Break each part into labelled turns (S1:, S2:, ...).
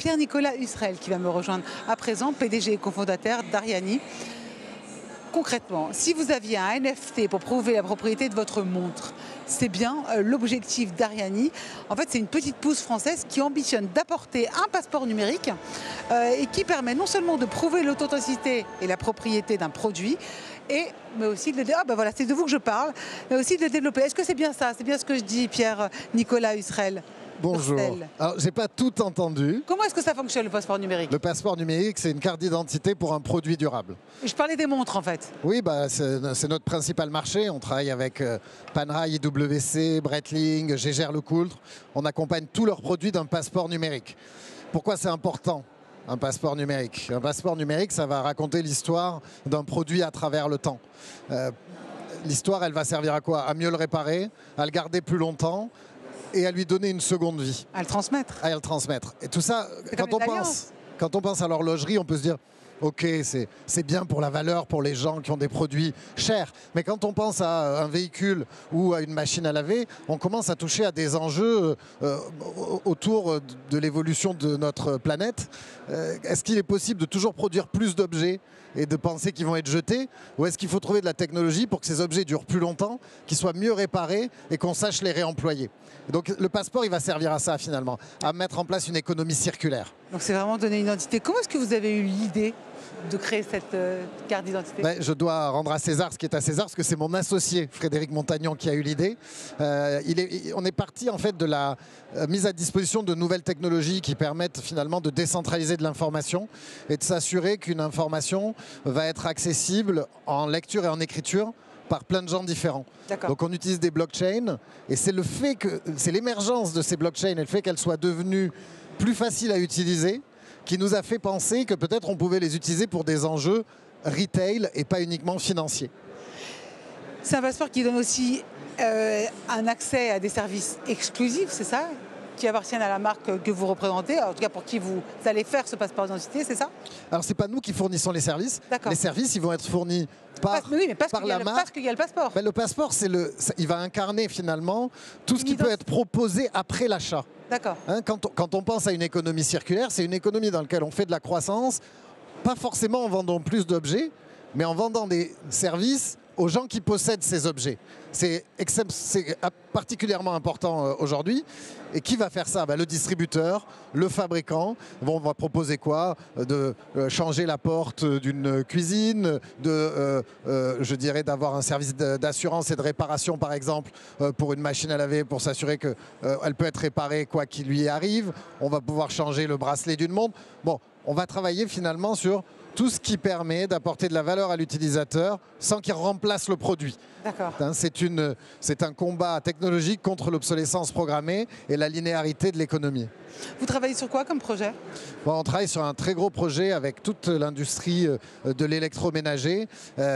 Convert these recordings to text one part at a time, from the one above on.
S1: Pierre-Nicolas Hustrel qui va me rejoindre à présent, PDG et cofondateur d'Ariani. Concrètement, si vous aviez un NFT pour prouver la propriété de votre montre, c'est bien l'objectif d'Ariani. En fait, c'est une petite pousse française qui ambitionne d'apporter un passeport numérique et qui permet non seulement de prouver l'authenticité et la propriété d'un produit, mais aussi de le développer. Ah ben voilà, c'est de vous que je parle, mais aussi de le développer. Est-ce que c'est bien ça? C'est bien ce que je dis, Pierre-Nicolas Hustrel?
S2: Bonjour. Alors, j'ai pas tout entendu.
S1: Comment est-ce que ça fonctionne, le passeport numérique?
S2: Le passeport numérique, c'est une carte d'identité pour un produit durable.
S1: Je parlais des montres, en fait.
S2: Oui, bah, c'est notre principal marché. On travaille avec Panerai, IWC, Breitling, Gégère-Lecoultre. On accompagne tous leurs produits d'un passeport numérique. Pourquoi c'est important, un passeport numérique? Un passeport numérique, ça va raconter l'histoire d'un produit à travers le temps. L'histoire, elle va servir à quoi? À mieux le réparer, à le garder plus longtemps, et à lui donner une seconde vie.
S1: À le transmettre.
S2: À le transmettre. Et tout ça, quand on pense à l'horlogerie, on peut se dire, ok, c'est bien pour la valeur, pour les gens qui ont des produits chers. Mais quand on pense à un véhicule ou à une machine à laver, on commence à toucher à des enjeux autour de l'évolution de notre planète. Est-ce qu'il est possible de toujours produire plus d'objets et de penser qu'ils vont être jetés? Ou est-ce qu'il faut trouver de la technologie pour que ces objets durent plus longtemps, qu'ils soient mieux réparés et qu'on sache les réemployer? Et donc le passeport, il va servir à ça finalement, à mettre en place une économie circulaire.
S1: Donc c'est vraiment donner une identité. Comment est-ce que vous avez eu l'idée de créer cette carte d'identité?
S2: Je dois rendre à César ce qui est à César, parce que c'est mon associé Frédéric Montagnon qui a eu l'idée. On est parti en fait de la mise à disposition de nouvelles technologies qui permettent finalement de décentraliser de l'information et de s'assurer qu'une information va être accessible en lecture et en écriture par plein de gens différents. Donc on utilise des blockchains et c'est l'émergence de ces blockchains et le fait qu'elles soient devenues plus faciles à utiliser qui nous a fait penser que peut-être on pouvait les utiliser pour des enjeux retail et pas uniquement financiers.
S1: C'est un passeport qui donne aussi un accès à des services exclusifs, c'est ça? Qui appartiennent à la marque que vous représentez, en tout cas pour qui vous allez faire ce passeport d'identité, c'est ça?
S2: Alors c'est pas nous qui fournissons les services. Les services, ils vont être fournis par la marque.
S1: Parce qu'il y a le passeport.
S2: Le passeport, il va incarner finalement tout ce qui peut être proposé après l'achat.
S1: D'accord.
S2: Quand on pense à une économie circulaire, c'est une économie dans laquelle on fait de la croissance, pas forcément en vendant plus d'objets, mais en vendant des services aux gens qui possèdent ces objets. C'est particulièrement important aujourd'hui. Et qui va faire ça? Le distributeur, le fabricant. On va proposer quoi? De changer la porte d'une cuisine, je dirais d'avoir un service d'assurance et de réparation par exemple pour une machine à laver pour s'assurer qu'elle peut être réparée quoi qu'il lui arrive. On va pouvoir changer le bracelet d'une montre. Bon, on va travailler finalement sur tout ce qui permet d'apporter de la valeur à l'utilisateur sans qu'il remplace le produit.
S1: D'accord.
S2: C'est un combat technologique contre l'obsolescence programmée et la linéarité de l'économie.
S1: Vous travaillez sur quoi comme projet?
S2: On travaille sur un très gros projet avec toute l'industrie de l'électroménager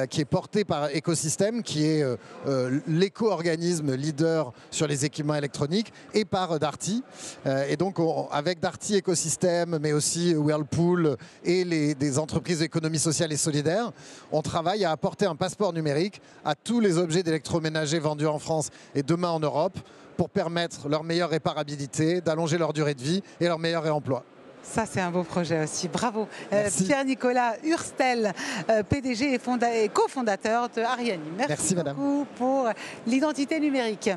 S2: qui est porté par Ecosystem, qui est l'éco-organisme leader sur les équipements électroniques, et par Darty. Et donc avec Darty Ecosystem, mais aussi Whirlpool et des entreprises d'économie sociale et solidaire, on travaille à apporter un passeport numérique à tous les objets d'électroménager vendus en France et demain en Europe, pour permettre leur meilleure réparabilité, d'allonger leur durée de vie et leur meilleur réemploi.
S1: Ça, c'est un beau projet aussi. Bravo. Pierre-Nicolas Hustrel, PDG et cofondateur de Ariani. Merci beaucoup,
S2: madame,
S1: pour l'identité numérique.